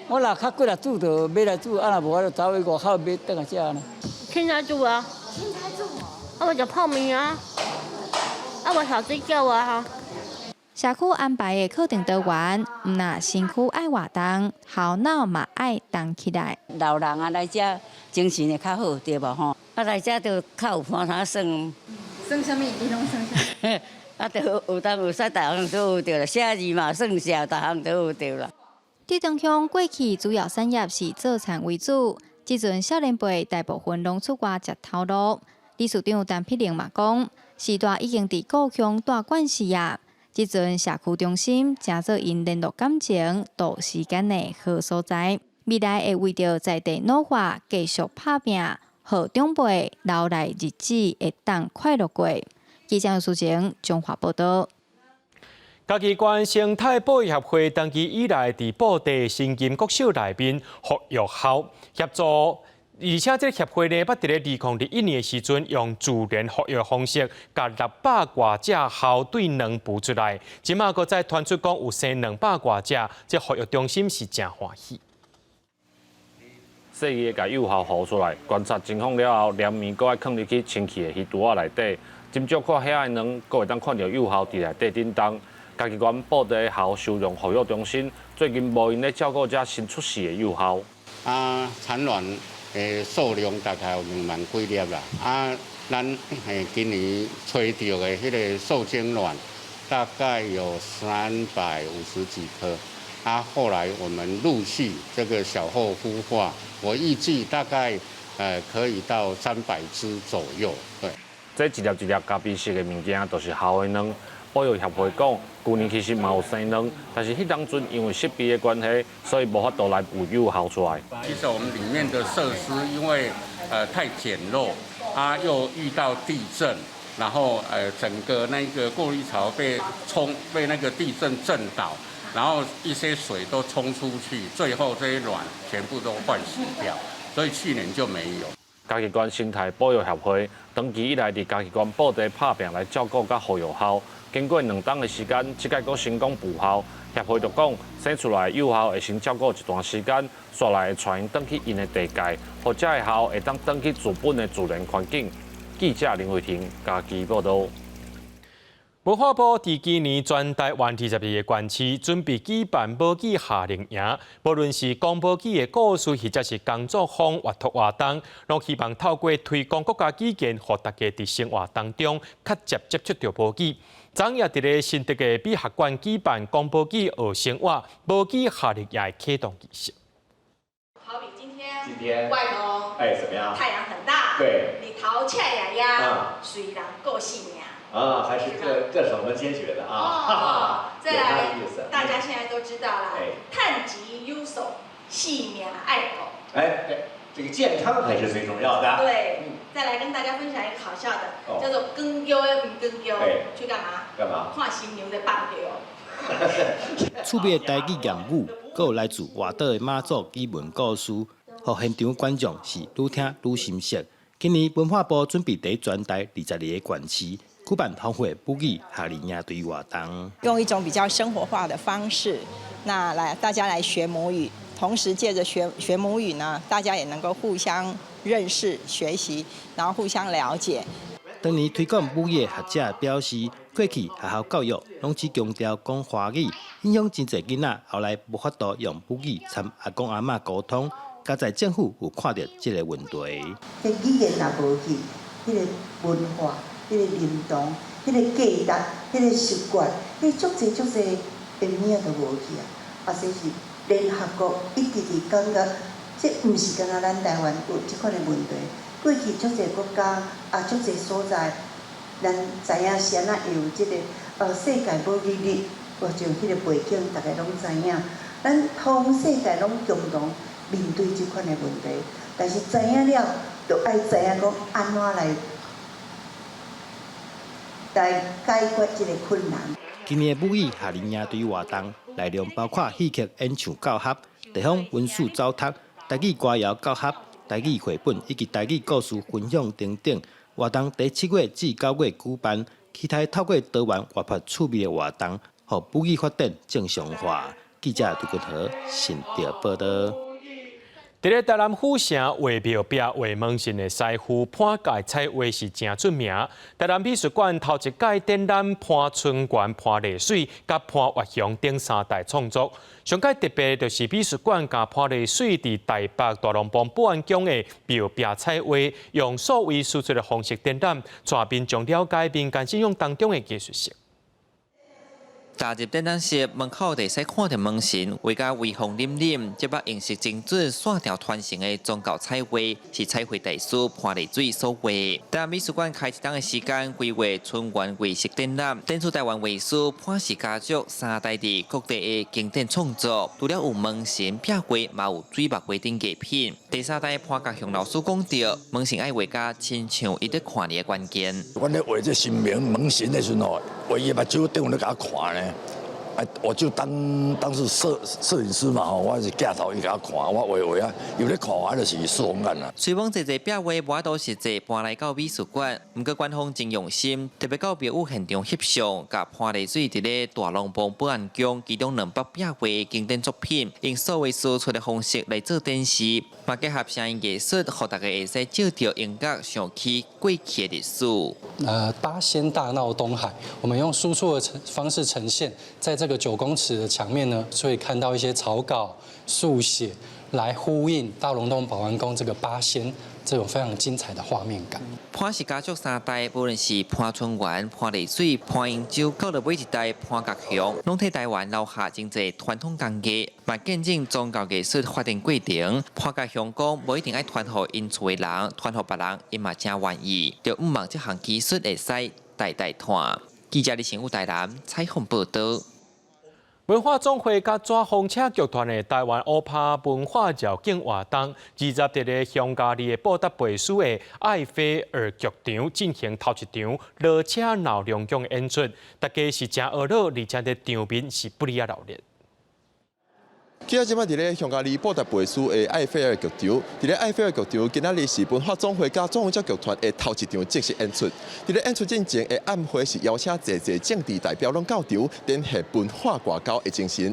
我若较过来煮就买来煮，啊若无我就走去外口买倒来食呢。现在煮啊，现在煮哦。啊，我食泡面啊，啊我烧水饺啊哈。 社区安排的课程多元，毋那身躯爱活动，头脑嘛爱动起来。老人啊来遮精神会较好，对无吼？啊来遮就较有盘通算。算啥物？你拢算啥？啊，就有当有使，逐项都有着啦，写字嘛算写，逐项都有着啦。伫中乡过去主要产业是做田为主，即阵少年辈大部分拢出外食头路。理事长陈碧玲嘛讲，时代已经伫故乡大管事业。 即阵社区中心正做因联络感情、度时间的好所在，未来会为着在地努力继续打拼，互长辈留来日子会当快乐过。记者苏晴中华报道。嘉义县生态保育协会长期以来伫布袋新金国小内面服育校协助。 而且，这协会呢，捌伫咧2021年的时阵，用自然复育方式，甲600多只校对两孵出来。即马搁再传出讲有生200多只，这复育中心是真欢喜。细个甲幼校孵出来，观察情况了后，连面搁爱放入去清气的鱼肚仔内底，斟酌看遐个卵，搁会当看到幼校伫内底叮当。嘉义县布袋校收容复育中心最近无因咧照顾这新出世的幼校。产卵。 数量大概有2万几粒啦，咱今年吹到的迄个受精卵大概有350几颗，后来我们陆续这个小后孵化，我预计大概可以到300只左右。对，这一粒一粒咖啡色的物件都是校的卵。保育协会讲，去年其实嘛有生卵，但是迄当阵因为设备的关系，所以无法度来有幼校出来。其实我们里面的设施因为太简陋，又遇到地震，然后整个那个过滤槽被那个地震震倒，然后一些水都冲出去，最后这些卵全部都换死掉，所以去年就没有。 嘉义县生态保育协会长期以来伫嘉义县布袋拍拼来照顾甲护育校，经过2冬的时间，即届佫成功补校。协会就讲，生出来的幼校会先照顾一段时间，煞来会带因转去因的地界，或者的校会当转去自本的自然环境。记者林慧婷，嘉义报道。 文化部伫今年全台湾22个县市准备举办母语夏令营，无论是讲母语的故事，或者是工作坊、活动活动，拢希望透过推广国家语言，互大家伫生活当中较接触到母语。昨夜伫咧新竹的美学馆举办讲母语学生活母语夏令营的启动仪式。好比今天外头怎么样？太阳很大，对，里头恰呀呀，虽然够细命。 还是各省份先学的啊。再来，大家现在都知道了，探吉优手，细命爱狗。这个健康还是最重要的。对，再来跟大家分享一个好笑的，叫做耕丢的不耕丢，去干嘛？干嘛？看新牛的放丢。趣味的台语言语，还有来自外岛的马祖语文故事，互现场观众是愈听愈深刻。今年文化部准备伫全台22个县市。举办峰会母语夏令营队活动，用一种比较生活化的方式，那大家来学母语，同时借着学母语呢，大家也能够互相认识、学习，然后互相了解。当年推广母语的学者表示，过去学校教育拢只强调讲华语，影响真侪囡仔后来无法度用母语参阿公阿嬷沟通。加在政府有看到这个问题。这语言也无去，迄个文化、迄个认同、迄个价值、迄个习惯，迄足侪边面都无去啊！啊，说是联合国一直伫感觉，这毋是干那咱台湾有即款的问题。过去足侪国家啊，足侪所在，咱知影是安那有即个世界母语日，或像迄个背景，大家拢知影。咱全世界拢共同面对这款的问题，但是知影了，就爱知影讲安怎来解决这个困难。今年母语夏令营队活动内容包括戏剧演唱教学、地方文书走读、台语歌谣教学、台语绘本以及台语故事分享等等。活动在7月至9月举办，期待透过多元活泼趣味的活动，让母语发展正常化。记者杜君和新潮报道。伫咧台南府城画庙壁画门神的师傅潘家彩画是真出名。台南美术馆头一届展览潘春元、潘丽水、甲潘月雄等3代创作。上届特别就是美术馆甲潘丽水伫台北大龙帮保安宫的庙壁彩画，用数位输出的方式展览，全民众了解民间信仰当中的艺术性。踏入展览室门口，就使看到门神画甲威风凛凛，接把形式精准、线条团成的宗教彩画，是彩绘大师潘丽水所画。但美术馆开一档的时间，规划春元艺术展览，展出台湾艺术潘氏家族3代伫各地的经典创作。除了有门神壁画，嘛有水墨画等艺品。第3代潘家雄老师讲到，门神爱画甲亲像伊在看你的关键。阮咧画这神明门神的时候，画伊目睭顶咧甲看呢。我就当是摄影师嘛，我是镜头伊甲我看，我画啊，有咧看，啊就是视网眼啦。虽讲这壁画无都实际搬来到美术馆，不过馆方真用心，特别到庙宇现场翕相，甲潘丽水伫咧大龙帮保安宫其中200壁画经典作品，用数位输出的方式来做展示，嘛结合声音艺术，让大家会使照到音乐想起过去的历史。八仙大闹东海，我们用输出的方式呈现，在这个9公尺的墙面呢，所以看到一些草稿、速写，来呼应大龙洞保安宫这个八仙这种非常精彩的画面感。潘氏家族3代，无论是潘春元、潘丽水、潘英洲，到了每一代潘家雄，拢替台湾留下真侪传统工艺，嘛见证宗教艺术发展过程。潘家雄讲，无一定爱传互因厝的人，传互别人，伊嘛真愿意，就毋望这项技术会使代代传。记者李成武台南采访报道。文化总会甲纸风车剧团的台湾乌帕文化绕境活动，20日咧匈牙利的布达佩斯的埃菲尔剧场进行头一场热车闹亮宫的演出，大家是真热闹，而且咧场面是不离啊热烈。今仔日伫咧匈牙利布达佩斯的埃菲尔剧场，伫咧埃菲尔剧场，今仔日是文化总会甲总会者剧团的头一场正式演出。伫咧演出进前的暗会是邀请侪政治代表拢到场，展现文化外交的精神。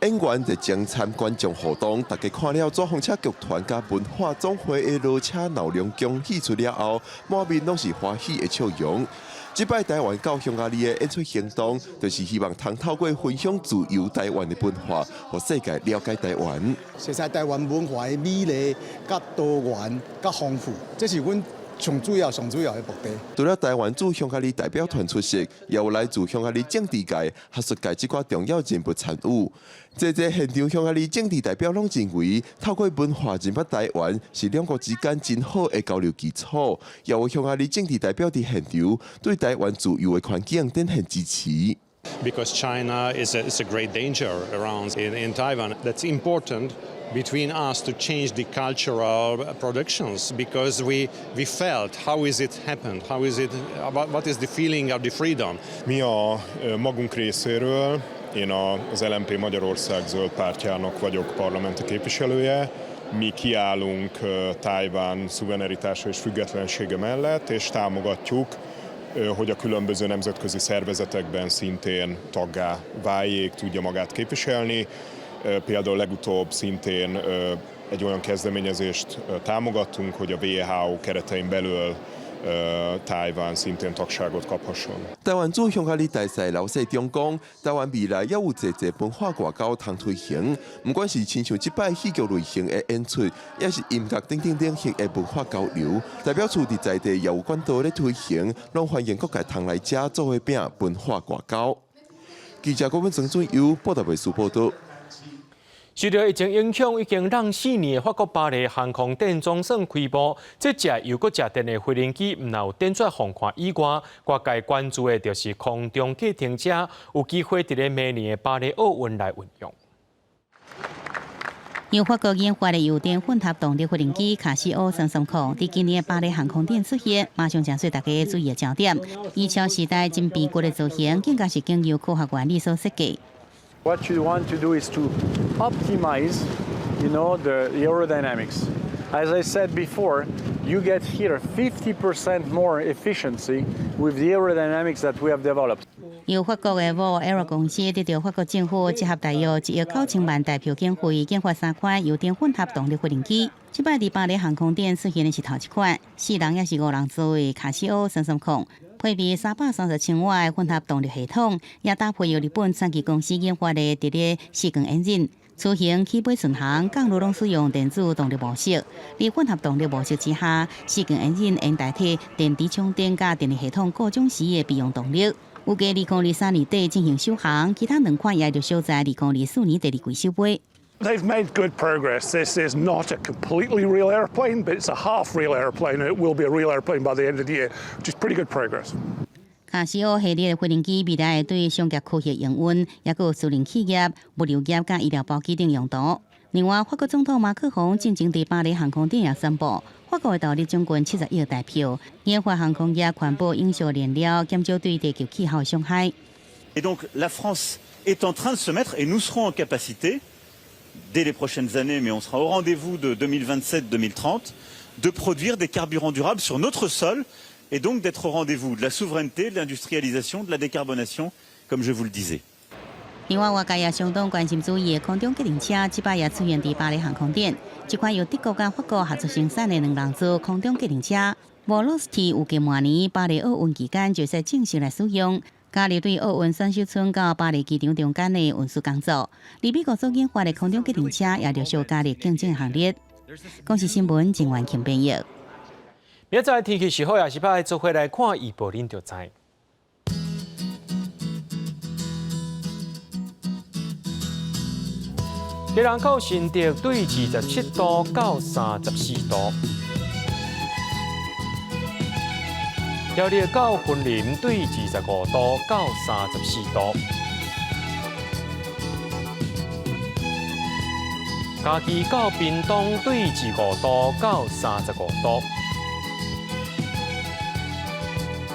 演员热情参观众互动，大家看了纸风车剧团甲文化总会的热车闹亮宫演出了后，满面拢是欢喜的笑容。这摆台湾到匈牙利的演出行动，就是希望通透过分享自由台湾的文化，和世界了解台湾。实在台湾文化的美丽、甲多元、甲丰富，这是阮上主要的目的。除了台湾驻匈牙利代表团出席，也有来自匈牙利政治界、学术界这挂重要人物参与。这现场匈牙利政治代表拢认为，透过文化认识台湾是两国之间真好的交流基础。也有匈牙利政治代表伫现场对台湾自由的环境展现支持。Because China is a great danger around in Taiwan. That's important between us to change the cultural productions because we felt how is it happened, how is it, what is the feeling of the freedom. Mi a magunk részéről, én az LMP Magyarország Zöld Pártjának vagyok parlamenti képviselője. Mi kiállunk Tajvan szuverenitása és függetlensége mellett, és támogatjuk hogy a különböző nemzetközi szervezetekben szintén taggá váljék, tudja magát képviselni. Például legutóbb szintén egy olyan kezdeményezést támogattunk, hogy a WHO keretein belül Taiwan szintén tagságot kaphasson. 台灣主向下哩大勢老細中講，台灣未來也有濟文化外交通推行，唔管是親像即擺戲劇類型嘅演出，也是音樂等等領域嘅文化交流，代表處佇在地也有管道咧推行，讓歡迎各界通來遮做伙餅文化外交。記者郭文成最有報道為書報道。 受到疫情影響，已經讓4年的法國巴黎航空店總算開幕。這架又閣食電的飛行機，唔有電子航看以外，各界關注的就是空中計程車，有機會佇咧明年的巴黎奧運來運用。由法國研發的油電混合動力飛行機卡西歐330，喺今年巴黎航空店出現，馬上成為大家注意的焦點。以超時代真美國的造型，更加是經由科學原理所設計。 What you want to do is to optimize, the aerodynamics. As I said before, you get here 50% more efficiency with the aerodynamics that we have developed. 由法國的 Vol Aero 公司得到法國政府集合大約1億9千萬台票經費，研發3款油電混合動力飛行機。這擺喺巴黎航空店出現的是頭一款，4人也是5人座的卡西歐330。 配備330千瓦的混合動力系統，也搭配由日本傳奇公司研發的直列四缸引擎，出行起飛順航，降落攏使用電子動力模式。在混合動力模式之下，四缸引擎能代替電池充電加電力系統各種時的備用動力。預計2023年底進行首航，其他2款也就小在2024年第二季首飛。 They've made good progress. This is not a completely real airplane, but it's a half real airplane, and it will be a real airplane by the end of the year, which is pretty good progress. 卡西歐系列的飛行機未來會對商業科學營運，也有私人企業、物流業加醫療保健等用途。另外，法國總統馬克宏正在巴黎航空店也宣布，法國會投入總共70億台票，研發航空業環保有效燃料，減少對地球氣候傷害。Et donc, la France est en train de se mettre, et nous serons en capacité. Dès les prochaines années, mais on sera au rendez-vous de 2027-2030, de produire des carburants durables sur notre sol et donc d'être au rendez-vous de la souveraineté, de l'industrialisation, de la décarbonation, comme je vous le disais. 另外，外界也相當關心注意的空中計程車，這擺也出現在巴黎航空店。這款由德國跟法國合作生產的2人座空中計程車 ，Velocity 預計明年巴黎奧運期間就會正式來使用。 加入對奧運選手村到巴黎機場中間的運輸工作，而美國所研發的空中計程車也就小加入競爭行列。公視新聞鄭婉瓊編譯。明仔天氣是好，也是歹，做伙來看預報，恁就知。吉蘭口新竹對27度到34度。 苗栗到雲林對25度到34度，嘉義到屏東對25度到35度，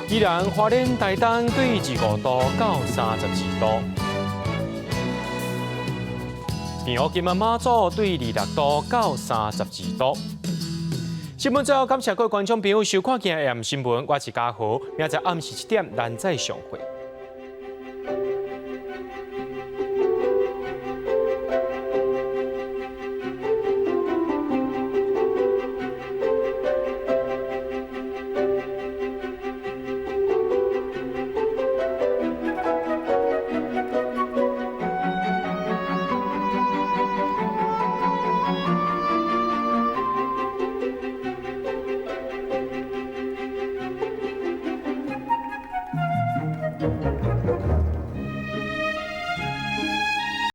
宜蘭花蓮台東對25度到32度，平湖金門馬祖對26度到32度。 新聞最後，感謝各位觀眾朋友收看今日AM新聞，我是嘉豪，明仔暗時7點咱再相會。